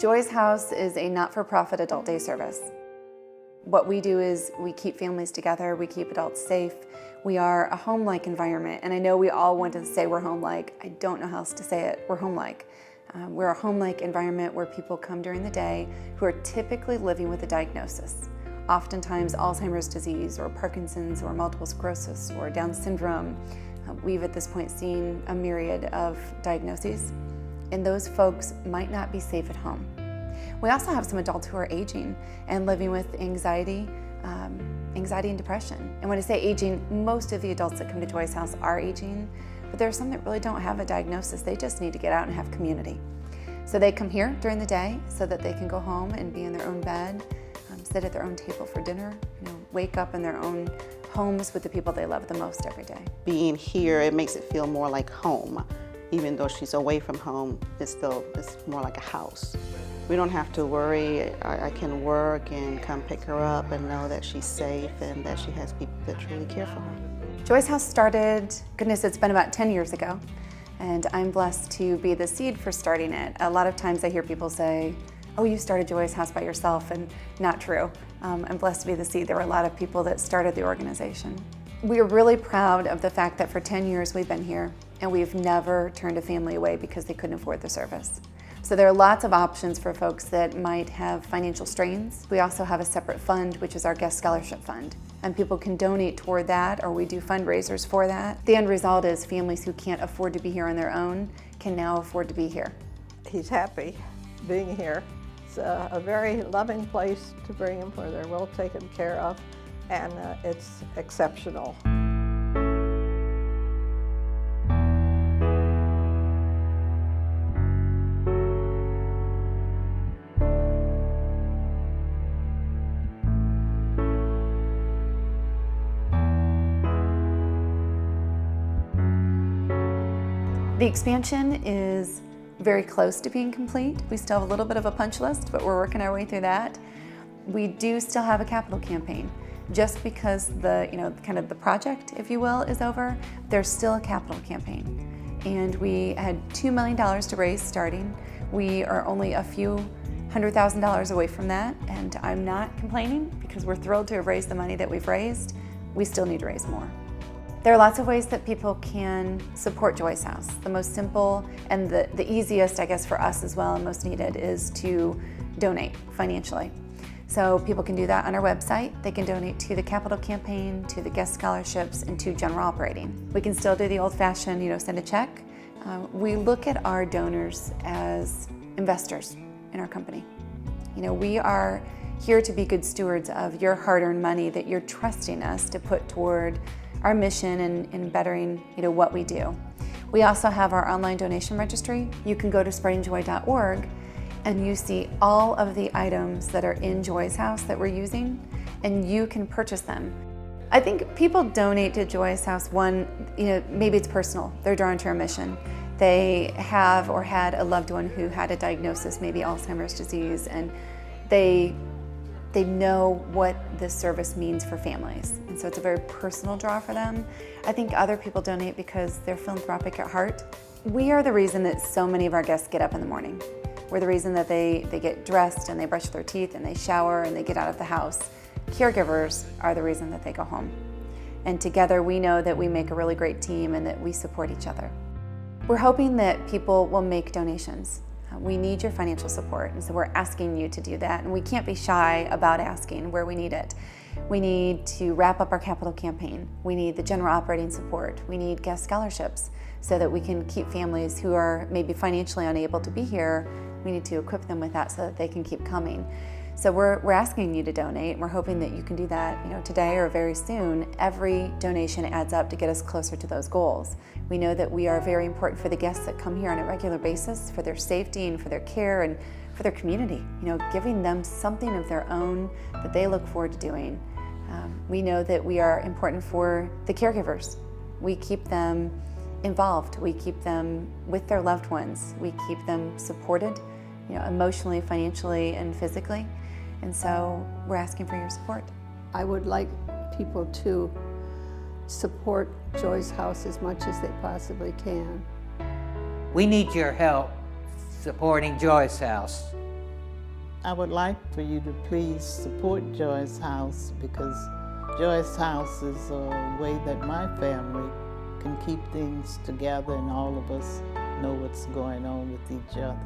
Joy's House is a not-for-profit adult day service. What we do is we keep families together, we keep adults safe. We are a home-like environment, and I know we all want to say we're home-like. I don't know how else to say it. We're home-like. We're a home-like environment where people come during the day who are typically living with a diagnosis. Oftentimes Alzheimer's disease or Parkinson's or multiple sclerosis or Down syndrome. We've at this point seen a myriad of diagnoses, and those folks might not be safe at home. We also have some adults who are aging and living with anxiety and depression. And when I say aging, most of the adults that come to Joy's House are aging, but there are some that really don't have a diagnosis. They just need to get out and have community. So they come here during the day so that they can go home and be in their own bed, sit at their own table for dinner, wake up in their own homes with the people they love the most every day. Being here, it makes it feel more like home. Even though she's away from home, it's more like a house. We don't have to worry. I can work and come pick her up and know that she's safe and that she has people that truly care for her. Joy's House started, goodness, it's been about 10 years ago, and I'm blessed to be the seed for starting it. A lot of times I hear people say, oh, you started Joy's House by yourself, and not true. I'm blessed to be the seed. There were a lot of people that started the organization. We are really proud of the fact that for 10 years we've been here, and we've never turned a family away because they couldn't afford the service. So there are lots of options for folks that might have financial strains. We also have a separate fund, which is our guest scholarship fund, and people can donate toward that, or we do fundraisers for that. The end result is families who can't afford to be here on their own can now afford to be here. He's happy being here. It's a very loving place to bring him where they're well taken care of, and it's exceptional. The expansion is very close to being complete. We still have a little bit of a punch list, but we're working our way through that. We do still have a capital campaign. Just because kind of the project, if you will, is over, there's still a capital campaign. And we had $2 million to raise starting. We are only a few $100,000 away from that, and I'm not complaining because we're thrilled to have raised the money that we've raised. We still need to raise more. There are lots of ways that people can support Joy's House. The most simple and the easiest, I guess, for us as well and most needed is to donate financially. So people can do that on our website. They can donate to the capital campaign, to the guest scholarships, and to general operating. We can still do the old-fashioned, send a check. We look at our donors as investors in our company. We are here to be good stewards of your hard-earned money that you're trusting us to put toward our mission in bettering what we do. We also have our online donation registry. You can go to spreadingjoy.org and you see all of the items that are in Joy's House that we're using, and you can purchase them. I think people donate to Joy's House, maybe it's personal. They're drawn to our mission. They have or had a loved one who had a diagnosis, maybe Alzheimer's disease, and they know what this service means for families. And so it's a very personal draw for them. I think other people donate because they're philanthropic at heart. We are the reason that so many of our guests get up in the morning. We're the reason that they get dressed and they brush their teeth and they shower and they get out of the house. Caregivers are the reason that they go home. And together we know that we make a really great team and that we support each other. We're hoping that people will make donations. We need your financial support, and so we're asking you to do that, and we can't be shy about asking where we need it. We need to wrap up our capital campaign. We need the general operating support. We need guest scholarships so that we can keep families who are maybe financially unable to be here. We need to equip them with that so that they can keep coming. So we're asking you to donate. We're hoping that you can do that today or very soon. Every donation adds up to get us closer to those goals. We know that we are very important for the guests that come here on a regular basis, for their safety and for their care and for their community, giving them something of their own that they look forward to doing. We know that we are important for the caregivers. We keep them involved. We keep them with their loved ones. We keep them supported, emotionally, financially, and physically. And so we're asking for your support. I would like people to support Joy's House as much as they possibly can. We need your help supporting Joy's House. I would like for you to please support Joy's House, because Joy's House is a way that my family can keep things together and all of us know what's going on with each other.